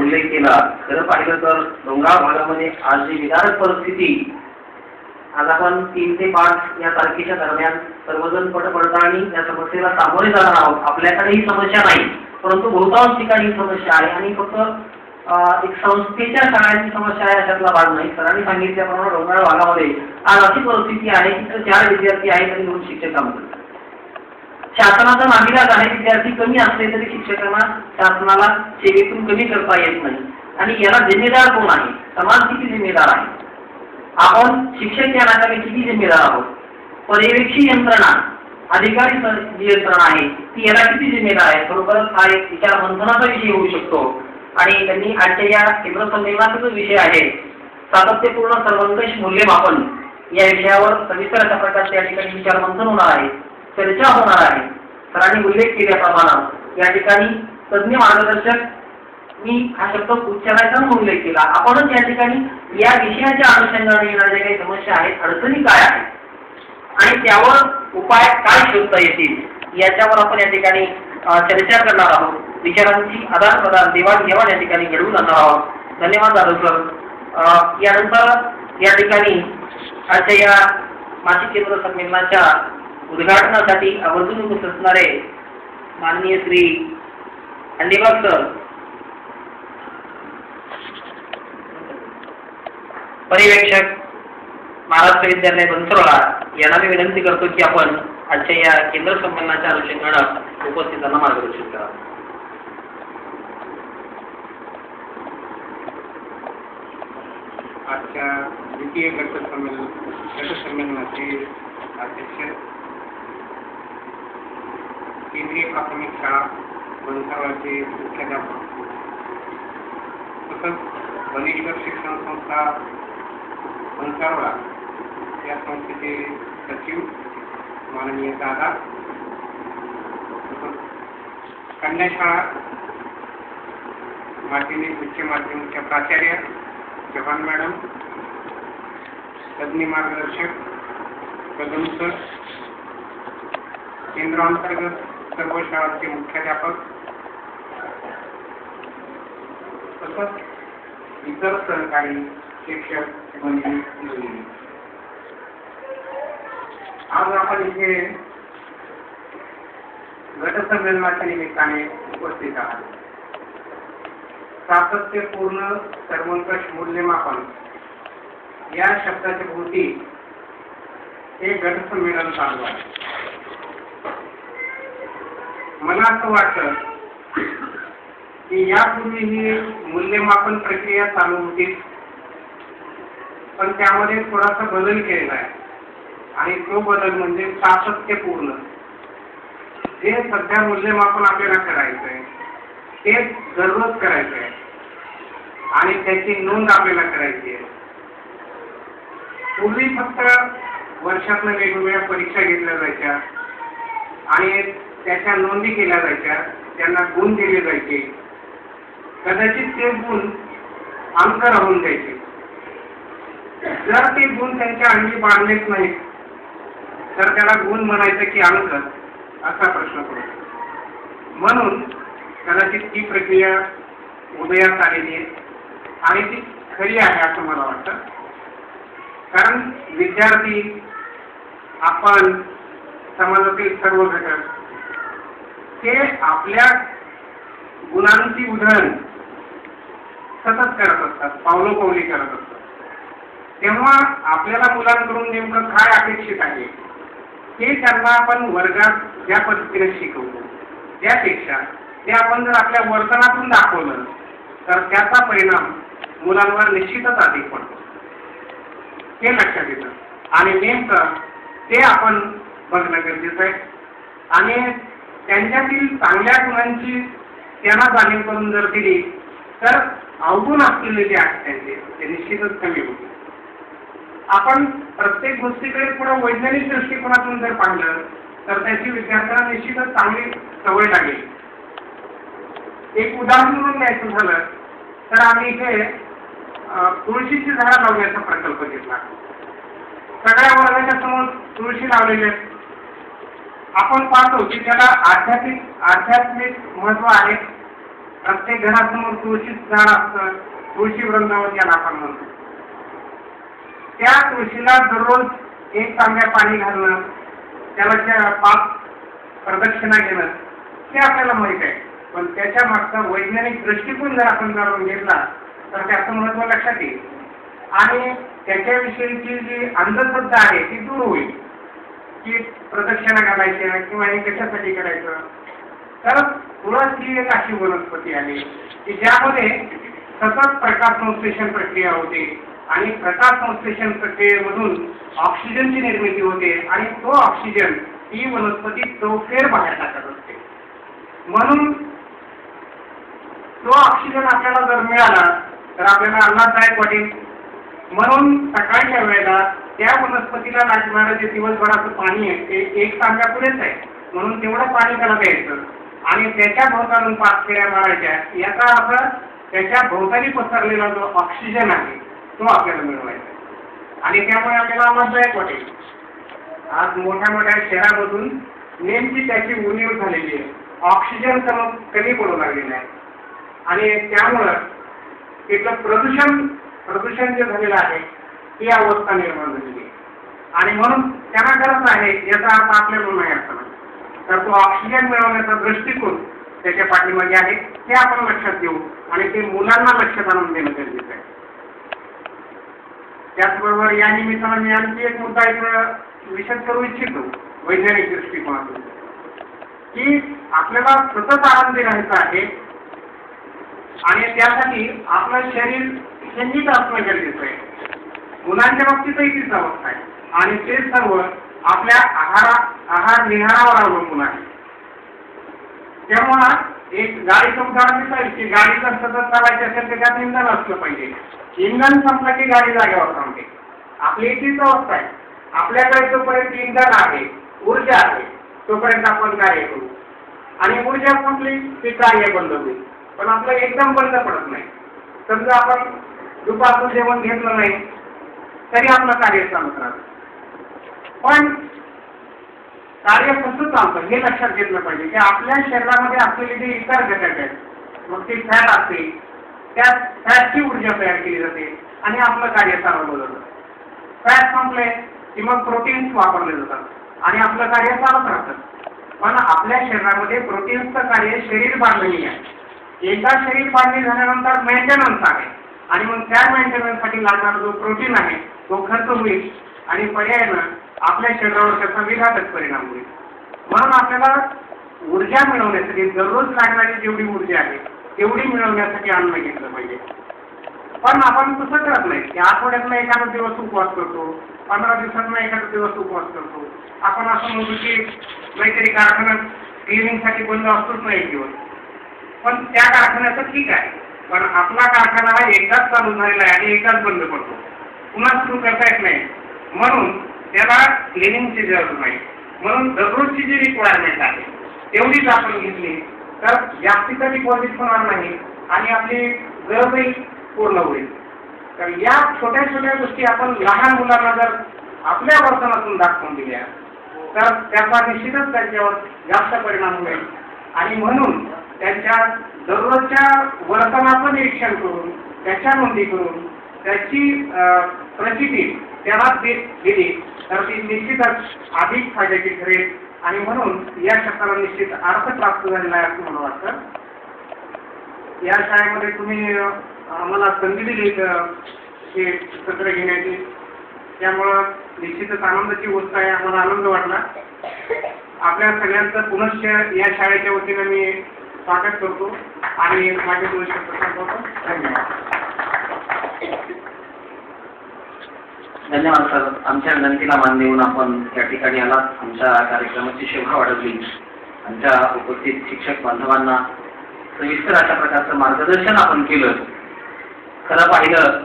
उल्लेख केला, खरं पाहिलं तर डोंगराळ भागामध्ये आज जी विदारक परिस्थिती, आज आपण 3 ते 5 या तारखेच्या दरम्यान सर्वजण पडताळणी या समस्येला सामोरे जाणार आहोत. आपल्याकडे ही समस्या नाही, परंतु बहुतांश ठिकाणी ही समस्या आहे आणि फक्त एक संस्थेच्या शाळांची समस्या आहे अशातला भाग नाही. सरांनी सांगितल्याप्रमाणे डोंगराळ भागामध्ये आज अशी परिस्थिती आहे की 4 विद्यार्थी आहेत आणि 2 शिक्षक काम करतात. शासनाचा नाविलाज आहे, विद्यार्थी कमी असले तरी शिक्षकांना शासनाला सेवेतून कमी करता येत नाही. आणि याला जिम्मेदार कोण आहे? समाज किती जिम्मेदार आहे? आपण शिक्षक या नात्याने किती जिम्मेदार आहोत? पर्यवेक्षी यंत्रणा, अधिकारी जी यंत्रणा आहे ती याला किती जिम्मेदार आहे? बरोबरच हा एक विचार मंथनाचा विषय होऊ शकतो. आणि त्यांनी आजच्या या केंद्र संमेलनाचा जो विषय आहे सातत्यपूर्ण सर्वंकष मूल्यमापन या विषयावर सविस्तर अशा प्रकारचे या ठिकाणी विचार मंथन होणार आहे, चर्चा होणार आहे. सरांनी उल्लेख केल्याप्रमाणे या ठिकाणी तज्ञ मार्गदर्शक, मी हा शब्द उच्चारायचा म्हणून उल्लेख केला, आपणच या ठिकाणी या विषयाच्या अनुषंगाने येणाऱ्या काही समस्या आहेत, अडचणी काय आहेत आणि त्यावर उपाय काय शोधता येतील याच्यावर आपण या ठिकाणी चर्चा करणार आहोत. विचारांची आदान प्रदान, देवाणघेवाण या ठिकाणी घडवून आणणार आहोत. धन्यवाद जाधव सर. यानंतर या ठिकाणी आजच्या या मासिक केंद्र संमेलनाच्या उद्घाटनासाठी आवर्जून उपस्थित असणारे माननीय श्री अंडेबाग सर, पर्यवेक्षक महाराष्ट्र विद्यालय बनसरोडा यांना मी विनंती करतो की आपण आजच्या या केंद्र संमेलनाच्या अनुषंगाने उपस्थितांना मार्गदर्शन करा. आजच्या द्वितीय गट संमेलनाचे अध्यक्ष केंद्रीय प्राथमिक शाळा बनसरोडाचे मुख्याध्यापक तसंच बनेश्वर शिक्षण संस्था बनसरोडा या संस्थेचे सचिव माननीय दादा, तसंच कन्याशाळा माध्यमिक उच्च माध्यमिकच्या प्राचार्य चव्हाण मॅडम, तज्ञ मार्गदर्शक कदम सर, केंद्रांतर्गत सर्व शाळांचे मुख्याध्यापक तसंच इतर सहकारी शिक्षक मंडळी, आज आपण इथे गटसंमेलनाच्या निमित्ताने उपस्थित आहात. सातत्यपूर्ण सर्वंकष मूल्यमापन या शब्दाच्या भोवती हे गटसंमेलन चालू आहे. मला असं वाटतं की यापूर्वी ही मूल्यमापन प्रक्रिया चालू होती, पण त्यामध्ये थोडासा बदल केलेला आहे आणि तो बदल म्हणजे सातत्यपूर्ण. जे सध्या मूल्यमापन आपल्याला करायचं आहे ते दररोज करायचं आहे आणि त्याची नोंद आपल्याला करायची आहे. पूर्वी फक्त वर्षातनं वेगवेगळ्या परीक्षा घेतल्या जायच्या आणि त्याच्या नोंदी केल्या जायच्या, त्यांना गुण दिले जायचे. कदाचित ते गुण अंक राहून जायचे. जर ते गुण त्यांच्या अंगी बांधलेच नाहीत तर त्याला गुण म्हणायचं की अंक, असा प्रश्न पडतो. म्हणून कदाचित ती प्रक्रिया उदयास आलेली आहे आणि ती खरी आहे असं मला वाटतं. कारण विद्यार्थी, आपण, समाजातील सर्व घटक ते आपल्या गुणांची उधळण सतत करत असतात, पावलोपावली करत असतात. तेव्हा आपल्याला मुलांकडून नेमकं काय अपेक्षित आहे हे त्यांना आपण वर्गात ज्या पद्धतीने शिकवतो त्यापेक्षा ते आपण जर आपल्या वर्तनातून दाखवलं तर त्याचा परिणाम मुलांवर निश्चितच अधिक पडतो, हे लक्षात येतं. आणि नेमकं ते आपण बघणं गरजेचं आहे आणि त्यांच्यातील चांगल्या गुणांची त्यांना जाणीव करून जर दिली तर अवगुण असलेले जे आहेत ते निश्चितच कमी होतील. आपण प्रत्येक गोष्टीकडे थोडं वैज्ञानिक दृष्टिकोनातून जर पाहिलं तर त्याची विद्यार्थ्यांना निश्चितच चांगली सवय लागेल. एक उदाहरण म्हणून द्यायचं झालं तर आम्ही इथे तुळशीची झाडं लावण्याचा प्रकल्प घेतला. सगळ्या वर्गाच्या समोर तुळशी लावलेली आहे. आपण पाहतो की त्याला आध्यात्मिक महत्व आहे प्रत्येक घरासमोर तुळशीचं झाड असतं, तुळशी वृंदावन याला आपण म्हणतो. त्या तुळशीला दररोज एक तांब्या पाणी घालणं, त्याला 5 प्रदक्षिणा घेणं हे आपल्याला माहित आहे. पण त्याच्या मागचा वैज्ञानिक दृष्टिकोन जर आपण जाणून घेतला तर त्याचं महत्त्व लक्षात येईल आणि त्याच्याविषयीची जी अंधश्रद्धा आहे ती दूर होईल की प्रदक्षिणा घालायच्या किंवा हे कशासाठी करायचं. तर तुळस ही एक अशी वनस्पती आहे की ज्यामध्ये सतत प्रकाश संश्लेषण प्रक्रिया होते आणि प्रकाश संश्लेषण प्रक्रियेमधून ऑक्सिजनची निर्मिती होते आणि तो ऑक्सिजन ही वनस्पती चौफेर बाहेर टाकत असते. म्हणून तो ऑक्सिजन आपल्याला जर मिळाला तर आपल्याला आल्हाददायक वाटेल. म्हणून सकाळच्या वेळेला त्या वनस्पतीला लागणारं जे दिवसभराचं पाणी आहे ते 1 तांब्या पुरेच आहे. म्हणून तेवढं पाणी त्याला द्यायचं आणि त्याच्या भोवतालून 5 फेऱ्या मारायच्या. याचा अर्थ त्याच्या भोवताली पसरलेला जो ऑक्सिजन आहे तो आपल्याला मिळवायचा आणि त्यामुळे आपल्याला आल्हाददायक वाटेल. आज मोठ्या मोठ्या शहरामधून नेमकी त्याची उणीव झालेली आहे. ऑक्सिजन कमी पडू लागलेलं आहे आणि त्यामुळं तिथलं प्रदूषण जे झालेलं आहे ती अवस्था निर्माण झालेली आहे आणि म्हणून त्यांना गरज आहे याचा अर्थ आपल्याला नाही असं. तर तो ऑक्सिजन मिळवण्याचा दृष्टिकोन त्याच्या पाठीमागे आहे हे आपण लक्षात घेऊ आणि ते मुलांना लक्षात आणून देणं गरजेचं आहे. त्याचबरोबर या निमित्तानं मी आणखी एक मुद्दा इथं विशद करू इच्छितो वैज्ञानिक दृष्टिकोनातून की आपल्याला सतत आनंदी राहायचं आहे आणि त्यासाठी आपलं शरीर संगीत असणं गरजेचं आहे. मुलांच्या बाबतीतही तीच अवस्था आहे आणि ते सर्व आपल्या आहार विहारावर अवलंबून आहे. तेव्हा एक गाडीचं उदाहरण दिसायला की गाडी जर सतत चालायची असेल तर त्यात इंधन असलं पाहिजे. इंधन संपलं की गाडी जागेवर थांबते. आपली तीच अवस्था आहे. आपल्याकडे जोपर्यंत इंधन आहे, ऊर्जा आहे, तोपर्यंत आपण कार्य करू आणि ऊर्जा संपली की कार्य बंद होईल. पण आपलं एकदम बंद पडत नाही. समजा आपण दुपारचं जेवण घेतलं नाही तरी आपलं कार्य चालत राहतं. पण कार्य कसं चालतं हे लक्षात घेतलं पाहिजे की आपल्या शरीरामध्ये असलेले जे इतर घटक आहेत मग ती फॅट असते त्या फॅटची ऊर्जा तयार केली जाते आणि आपलं कार्य चालवलं जातं. फॅट संपले की मग प्रोटीन्स वापरले जातात आणि आपलं कार्य चालत राहतं. पण आपल्या शरीरामध्ये प्रोटीन्सचं कार्य शरीर बांधणी आहे. एकदा शरीर बांधणी झाल्यानंतर मेंटेनन्स आहे आणि मग त्या मेंटेनन्ससाठी लागणारा जो प्रोटीन आहे तो खर्च होईल आणि पर्यायानं आपल्या शरीरावर त्याचा विघातक परिणाम होईल. म्हणून आपल्याला ऊर्जा मिळवण्यासाठी दररोज लागणारी जेवढी ऊर्जा आहे तेवढी मिळवण्यासाठी अन्न घेतलं पाहिजे. पण आपण तसं करत नाही की आठवड्यातनं एखादा दिवस उपवास करतो, 15 दिवसातनं एखादा दिवस उपवास करतो. आपण असं म्हणतो की काहीतरी कारखान्यात क्लिनिंगसाठी बंद असतोच नाही एक दिवस. पण त्या कारखान्याचं ठीक आहे पण आपला कारखाना हा एकदाच चालू झालेला आहे आणि एकदाच बंद पडतो, पुन्हा सुरू करता येत नाही. म्हणून त्याला क्लिनिंगची गरज नाही. म्हणून दररोजची जी रिक्वायरमेंट आहे तेवढीच आपण घेतली तर जास्तीचा डिपॉझिट होणार नाही आणि आपली गरजही पूर्ण होईल. तर या छोट्या छोट्या गोष्टी आपण लहान मुलांना जर आपल्या वर्तनातून दाखवून दिल्या तर त्याचा निश्चितच त्यांच्यावर जास्त परिणाम होईल आणि म्हणून त्यांच्या दररोजच्या वर्तनाचं निरीक्षण करून त्याच्या नोंदी करून त्याची प्रचिती त्याला दिली तर ती निश्चितच अधिक फायद्याची ठरेल आणि म्हणून या क्षेत्राला निश्चित अर्थ प्राप्त झालेला आहे असं मला वाटतं. या शाळेमध्ये तुम्ही आम्हाला संधी दिली हे सत्र घेण्याची, त्यामुळं निश्चितच आनंदाची गोष्ट आहे. आम्हाला आनंद वाटला. आपल्या सगळ्यांचं पुनश्च या शाळेच्या वतीनं मी स्वागत करतो आणि माझे 2 शब्द संपवतो. धन्यवाद. धन्यवाद सर. आमच्या विनंतीला मान देऊन आपण या ठिकाणी आलात, आमच्या कार्यक्रमाची शोभा वाढवली. आमच्या उपस्थित शिक्षक बांधवांना सविस्तर अशा प्रकारचं मार्गदर्शन आपण केलं. खरं पाहिलं